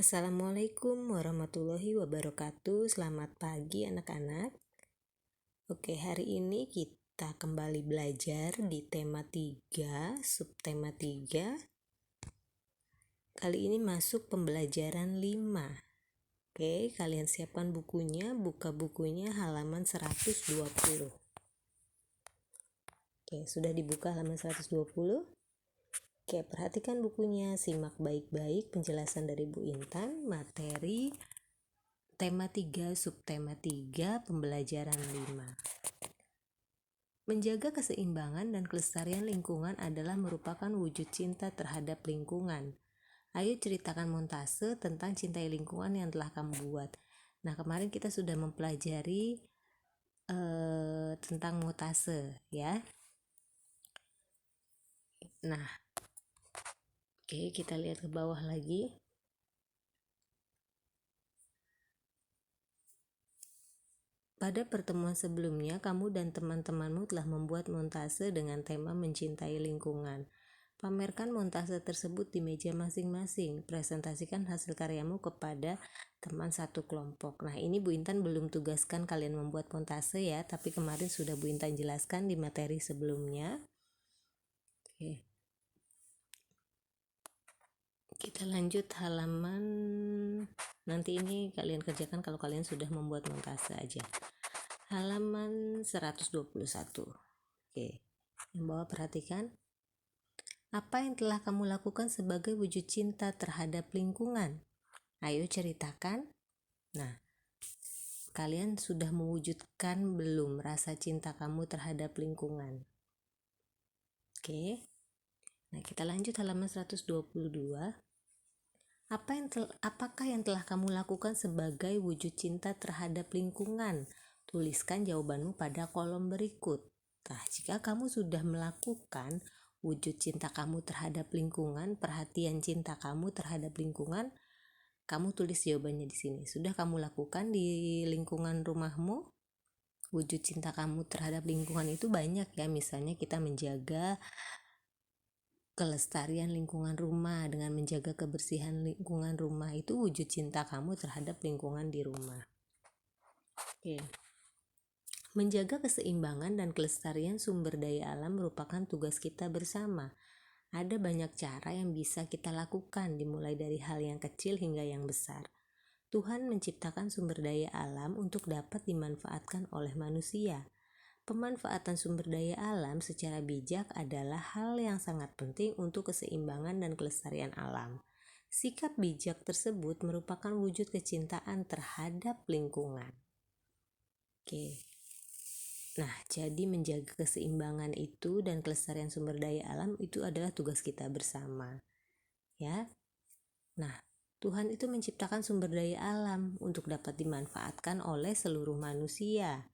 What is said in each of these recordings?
Assalamualaikum warahmatullahi wabarakatuh. Selamat pagi anak-anak. Oke, hari ini kita kembali belajar di tema 3, subtema 3. Kali ini masuk pembelajaran 5. Oke, kalian siapkan bukunya, buka bukunya halaman 120. Oke, sudah dibuka halaman 120? Oke, perhatikan bukunya, simak baik-baik penjelasan dari Bu Intan, materi tema 3, subtema 3, pembelajaran 5. Menjaga keseimbangan dan kelestarian lingkungan adalah merupakan wujud cinta terhadap lingkungan. Ayo ceritakan montase tentang cintai lingkungan yang telah kamu buat. Nah, kemarin kita sudah mempelajari tentang montase, ya. Nah, oke, kita lihat ke bawah lagi. Pada pertemuan sebelumnya, kamu dan teman-temanmu telah membuat montase dengan tema mencintai lingkungan. Pamerkan montase tersebut di meja masing-masing. Presentasikan hasil karyamu kepada teman satu kelompok. Nah, ini Bu Intan belum tugaskan kalian membuat montase ya, tapi kemarin sudah Bu Intan jelaskan di materi sebelumnya. Oke. Kita lanjut halaman, nanti ini kalian kerjakan kalau kalian sudah membuat montase aja. Halaman 121. Oke, yang bawah perhatikan. Apa yang telah kamu lakukan sebagai wujud cinta terhadap lingkungan? Ayo ceritakan. Nah, kalian sudah mewujudkan belum rasa cinta kamu terhadap lingkungan? Oke. Nah, kita lanjut halaman 122. Apakah yang telah kamu lakukan sebagai wujud cinta terhadap lingkungan? Tuliskan jawabanmu pada kolom berikut. Nah, jika kamu sudah melakukan wujud cinta kamu terhadap lingkungan, perhatian cinta kamu terhadap lingkungan, kamu tulis jawabannya di sini. Sudah kamu lakukan di lingkungan rumahmu? Wujud cinta kamu terhadap lingkungan itu banyak ya, misalnya kita menjaga kelestarian lingkungan rumah dengan menjaga kebersihan lingkungan rumah, itu wujud cinta kamu terhadap lingkungan di rumah. Oke. Menjaga keseimbangan dan kelestarian sumber daya alam merupakan tugas kita bersama. Ada banyak cara yang bisa kita lakukan, dimulai dari hal yang kecil hingga yang besar. Tuhan menciptakan sumber daya alam untuk dapat dimanfaatkan oleh manusia. Pemanfaatan sumber daya alam secara bijak adalah hal yang sangat penting untuk keseimbangan dan kelestarian alam. Sikap bijak tersebut merupakan wujud kecintaan terhadap lingkungan. Oke. Nah, jadi menjaga keseimbangan itu dan kelestarian sumber daya alam itu adalah tugas kita bersama. Ya. Nah, Tuhan itu menciptakan sumber daya alam untuk dapat dimanfaatkan oleh seluruh manusia.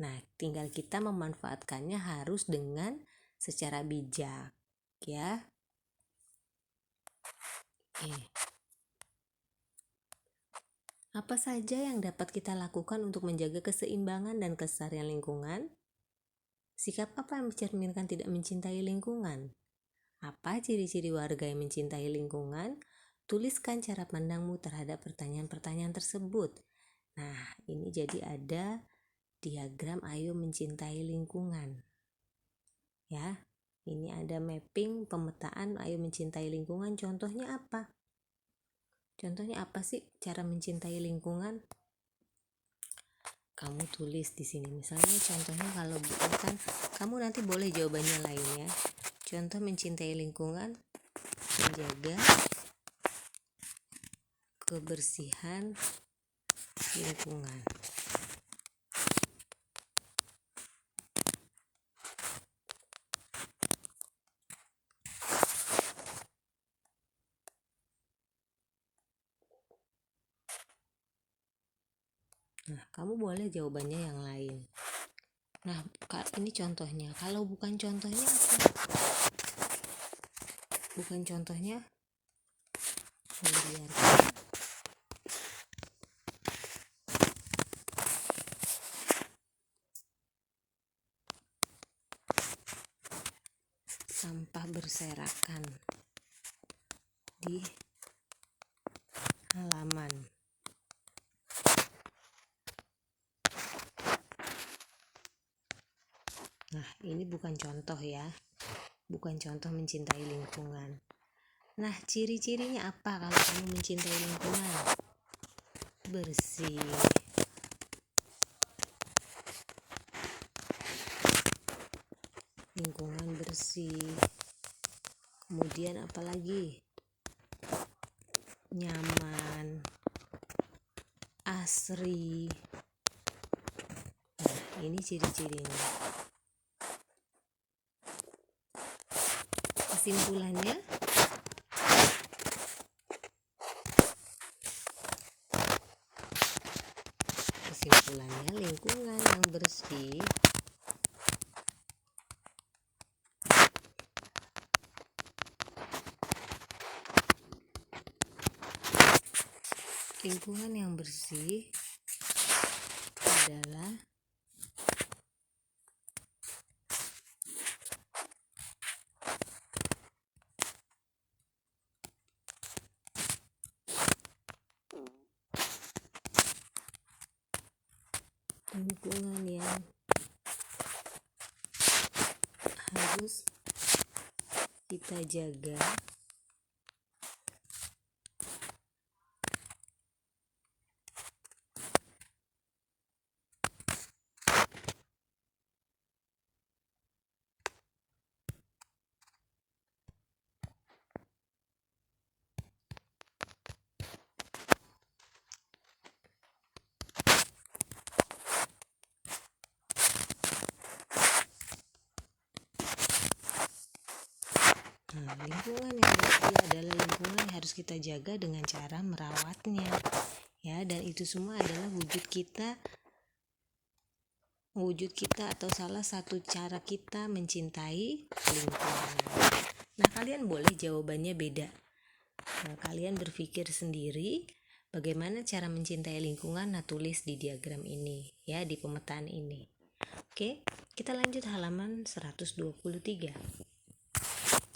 Nah, tinggal kita memanfaatkannya harus dengan secara bijak, ya. Oke. Apa saja yang dapat kita lakukan untuk menjaga keseimbangan dan kelestarian lingkungan? Sikap apa yang mencerminkan tidak mencintai lingkungan? Apa ciri-ciri warga yang mencintai lingkungan? Tuliskan cara pandangmu terhadap pertanyaan-pertanyaan tersebut. Nah, ini jadi ada diagram ayo mencintai lingkungan. Ya, ini ada mapping pemetaan ayo mencintai lingkungan. Contohnya apa? Contohnya apa sih cara mencintai lingkungan? Kamu tulis di sini. Misalnya contohnya kalau bukan, kamu nanti boleh jawabannya lain ya. Contoh mencintai lingkungan, menjaga kebersihan lingkungan. Nah, kamu boleh jawabannya yang lain. Nah, ini contohnya. Kalau bukan contohnya apa? Bukan contohnya, biarkan. Sampah berserakan di halaman. Nah, ini bukan contoh ya. Bukan contoh mencintai lingkungan. Nah, ciri-cirinya apa kalau kamu mencintai lingkungan? Bersih, lingkungan bersih. Kemudian apa lagi? Nyaman, asri. Nah, ini ciri-cirinya. Kesimpulannya, lingkungan yang bersih adalah lingkungan yang harus kita jaga lingkungan yang bersih adalah lingkungan yang harus kita jaga dengan cara merawatnya ya, dan itu semua adalah wujud kita atau salah satu cara kita mencintai lingkungan. Nah, kalian boleh jawabannya beda. Nah, kalian berpikir sendiri bagaimana cara mencintai lingkungan. Nah, tulis di diagram ini ya, di pemetaan ini. Oke, kita lanjut halaman 123.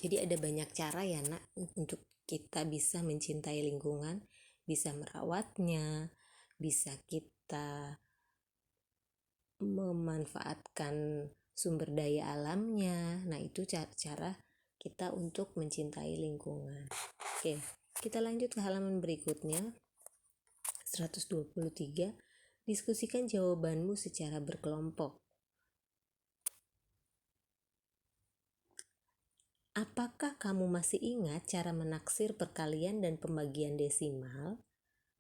Jadi ada banyak cara ya nak untuk kita bisa mencintai lingkungan, bisa merawatnya, bisa kita memanfaatkan sumber daya alamnya. Nah, itu cara kita untuk mencintai lingkungan. Oke, kita lanjut ke halaman berikutnya 123. Diskusikan jawabanmu secara berkelompok. Apakah kamu masih ingat cara menaksir perkalian dan pembagian desimal?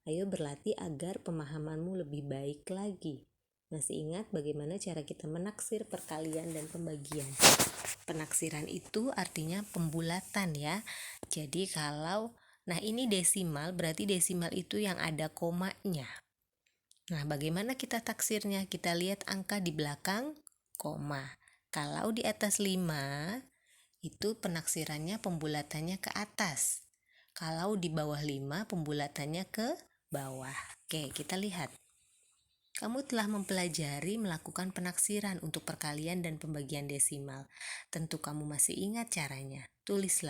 Ayo berlatih agar pemahamanmu lebih baik lagi. Masih ingat bagaimana cara kita menaksir perkalian dan pembagian? Penaksiran itu artinya pembulatan ya. Jadi nah ini desimal, berarti desimal itu yang ada komanya. Nah, bagaimana kita taksirnya? Kita lihat angka di belakang koma. Kalau di atas 5, itu penaksirannya pembulatannya ke atas. Kalau di bawah 5, pembulatannya ke bawah. Oke, kita lihat. Kamu telah mempelajari melakukan penaksiran untuk perkalian dan pembagian desimal. Tentu kamu masih ingat caranya. Tulis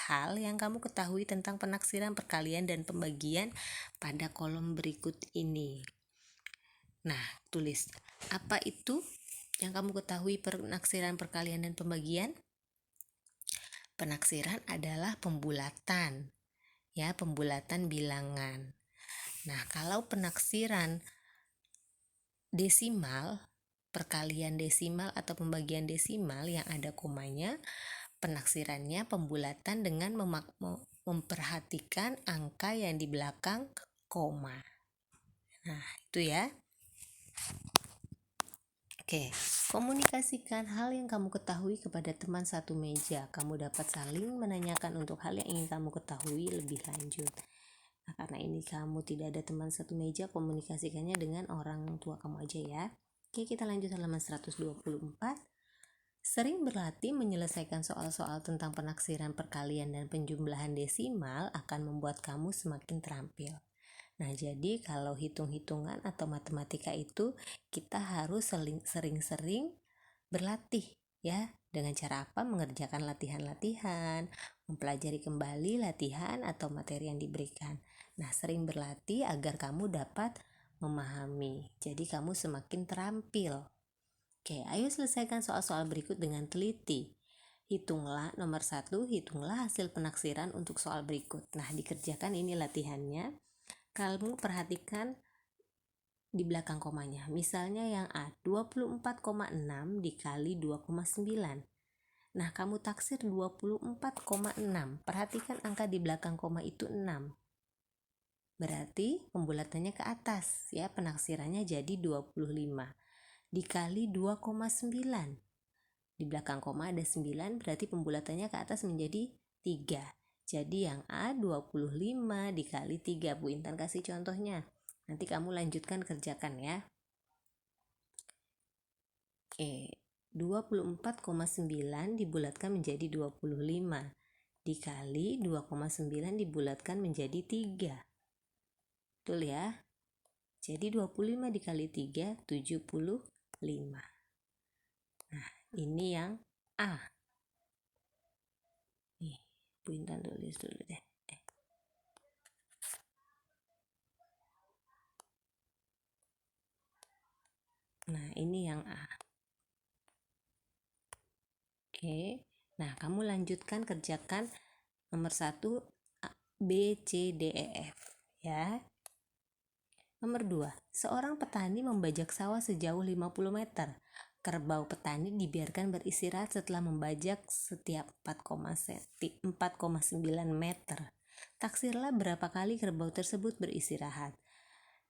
hal yang kamu ketahui tentang penaksiran perkalian dan pembagian pada kolom berikut ini. Nah, tulis apa itu yang kamu ketahui penaksiran perkalian dan pembagian? Penaksiran adalah pembulatan, ya, pembulatan bilangan. Nah, kalau penaksiran desimal, perkalian desimal atau pembagian desimal yang ada komanya, penaksirannya pembulatan dengan memperhatikan angka yang di belakang koma. Nah, itu ya. Oke, komunikasikan hal yang kamu ketahui kepada teman satu meja. Kamu dapat saling menanyakan untuk hal yang ingin kamu ketahui lebih lanjut. Nah, karena ini kamu tidak ada teman satu meja, komunikasikannya dengan orang tua kamu aja ya. Oke, kita lanjut halaman 124. Sering berlatih menyelesaikan soal-soal tentang penaksiran perkalian dan penjumlahan desimal akan membuat kamu semakin terampil. Nah, jadi kalau hitung-hitungan atau matematika itu kita harus sering-sering berlatih ya. Dengan cara apa? Mengerjakan latihan-latihan, mempelajari kembali latihan atau materi yang diberikan. Nah, sering berlatih agar kamu dapat memahami. Jadi kamu semakin terampil. Oke, ayo selesaikan soal-soal berikut dengan teliti. Hitunglah nomor 1, hitunglah hasil penaksiran untuk soal berikut. Nah, dikerjakan ini latihannya. Kamu perhatikan di belakang komanya. Misalnya yang A, 24,6 dikali 2,9. Nah, kamu taksir 24,6. Perhatikan angka di belakang koma itu 6. Berarti pembulatannya ke atas, ya, penaksirannya jadi 25 dikali 2,9. Di belakang koma ada 9, berarti pembulatannya ke atas menjadi 3. Jadi yang A 25 dikali 3. Bu Intan kasih contohnya. Nanti kamu lanjutkan kerjakan ya. Oke, 24,9 dibulatkan menjadi 25 dikali 2,9 dibulatkan menjadi 3. Betul ya? Jadi 25 dikali 3, 75. Nah, ini yang A. Nih, Bu Intan tulis dulu deh. Nah, ini yang A. Oke. Nah, kamu lanjutkan kerjakan nomor 1 B, C, D, E, F ya. Nomor 2, seorang petani membajak sawah sejauh 50 meter. Kerbau petani dibiarkan beristirahat setelah membajak setiap 4,9 meter. Taksirlah berapa kali kerbau tersebut beristirahat.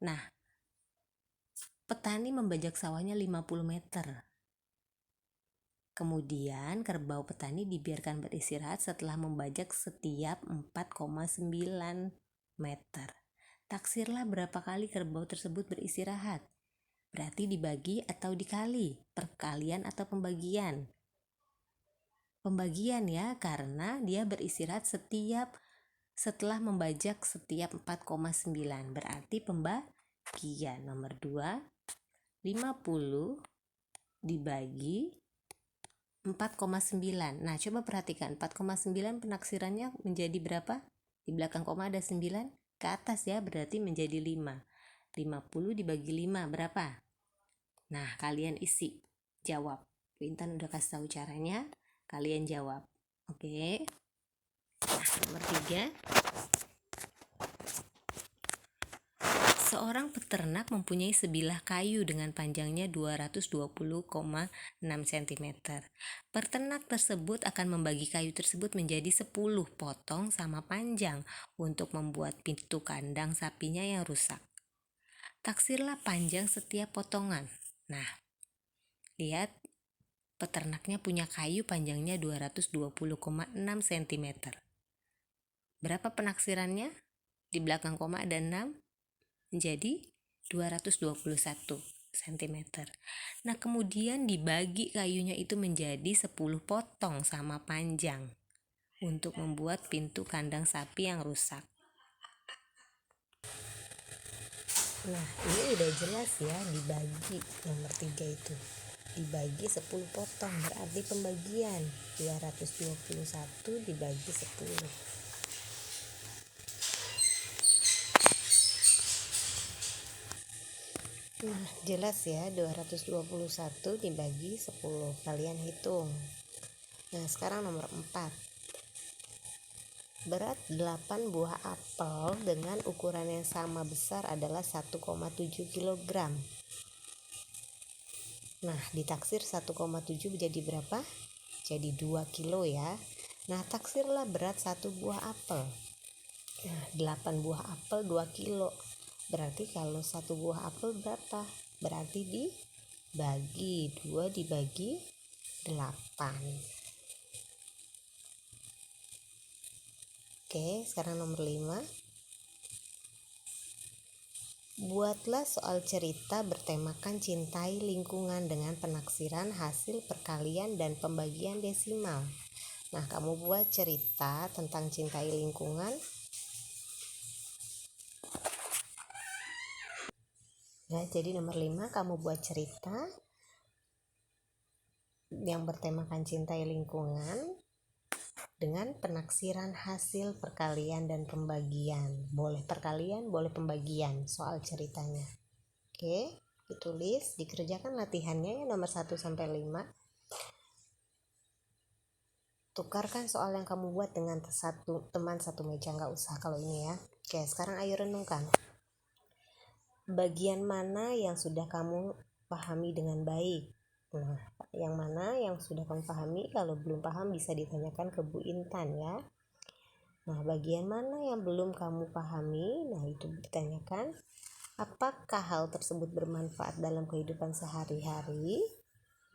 Nah, petani membajak sawahnya 50 meter. Kemudian kerbau petani dibiarkan beristirahat setelah membajak setiap 4,9 meter. Taksirlah berapa kali kerbau tersebut beristirahat. Berarti dibagi atau dikali, perkalian atau pembagian. Pembagian ya, karena dia beristirahat setelah membajak setiap 4,9. Berarti pembagian. Nomor 2, 50 dibagi 4,9. Nah, coba perhatikan 4,9 penaksirannya menjadi berapa? Di belakang koma ada 9 ke atas ya, berarti menjadi 5. 50 dibagi 5 berapa? Nah, kalian isi, jawab. Intan udah kasih tahu caranya, kalian jawab. Oke. Nah, nomor 3. Seorang peternak mempunyai sebilah kayu dengan panjangnya 220,6 cm. Peternak tersebut akan membagi kayu tersebut menjadi 10 potong sama panjang untuk membuat pintu kandang sapinya yang rusak. Taksirlah panjang setiap potongan. Nah, lihat, peternaknya punya kayu panjangnya 220,6 cm. Berapa penaksirannya? Di belakang koma ada 6, menjadi 221 cm. Nah, kemudian dibagi kayunya itu menjadi 10 potong sama panjang untuk membuat pintu kandang sapi yang rusak. Nah, ini udah jelas ya, dibagi nomor 3 itu. Dibagi 10 potong, berarti pembagian 221 dibagi 10. Nah, jelas ya, 221 dibagi 10. Kalian hitung. Nah, sekarang nomor 4. Berat 8 buah apel dengan ukuran yang sama besar adalah 1,7 kg. Nah, ditaksir 1,7 jadi berapa? Jadi 2 kilo ya. Nah, taksirlah berat 1 buah apel. Nah, 8 buah apel 2 kilo. Berarti kalau 1 buah apel berapa? Berarti dibagi 2 dibagi 8. Oke, sekarang nomor 5. Buatlah soal cerita bertemakan cintai lingkungan dengan penaksiran hasil perkalian dan pembagian desimal. Nah, kamu buat cerita tentang cintai lingkungan. Nah, jadi nomor 5 kamu buat cerita yang bertemakan cintai lingkungan. dengan penaksiran hasil perkalian dan pembagian. Boleh perkalian, boleh pembagian soal ceritanya. Oke, ditulis, dikerjakan latihannya ya, nomor 1 sampai 5. Tukarkan soal yang kamu buat dengan teman satu meja, nggak usah kalau ini ya. Oke, sekarang ayo renungkan. Bagian mana yang sudah kamu pahami dengan baik? Nah, yang mana yang sudah kamu pahami? Kalau belum paham bisa ditanyakan ke Bu Intan ya. Nah, bagian mana yang belum kamu pahami? Nah, itu ditanyakan. Apakah hal tersebut bermanfaat dalam kehidupan sehari-hari?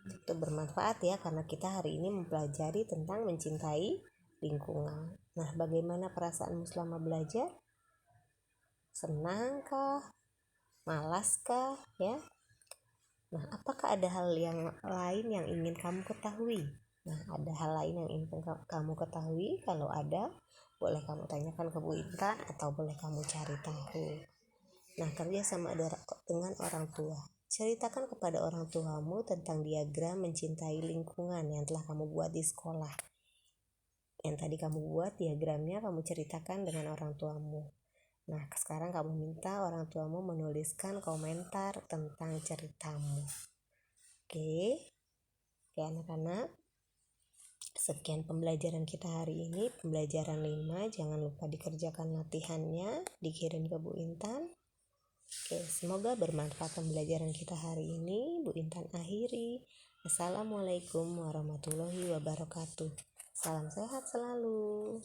Itu bermanfaat ya, karena kita hari ini mempelajari tentang mencintai lingkungan. Nah, bagaimana perasaanmu selama belajar? Senangkah? Malaskah? Ya. Nah, apakah ada hal yang lain yang ingin kamu ketahui? Nah, ada hal lain yang ingin kamu ketahui? Kalau ada, boleh kamu tanyakan ke Bu Intan atau boleh kamu cari tahu. Nah, kerja sama dengan orang tua. Ceritakan kepada orang tuamu tentang diagram mencintai lingkungan yang telah kamu buat di sekolah. Yang tadi kamu buat diagramnya, kamu ceritakan dengan orang tuamu. Nah, sekarang kamu minta orang tuamu menuliskan komentar tentang ceritamu. Oke anak-anak. Sekian pembelajaran kita hari ini, pembelajaran 5. Jangan lupa dikerjakan latihannya, dikirim ke Bu Intan. Oke, semoga bermanfaat pembelajaran kita hari ini. Bu Intan akhiri. Assalamualaikum warahmatullahi wabarakatuh. Salam sehat selalu.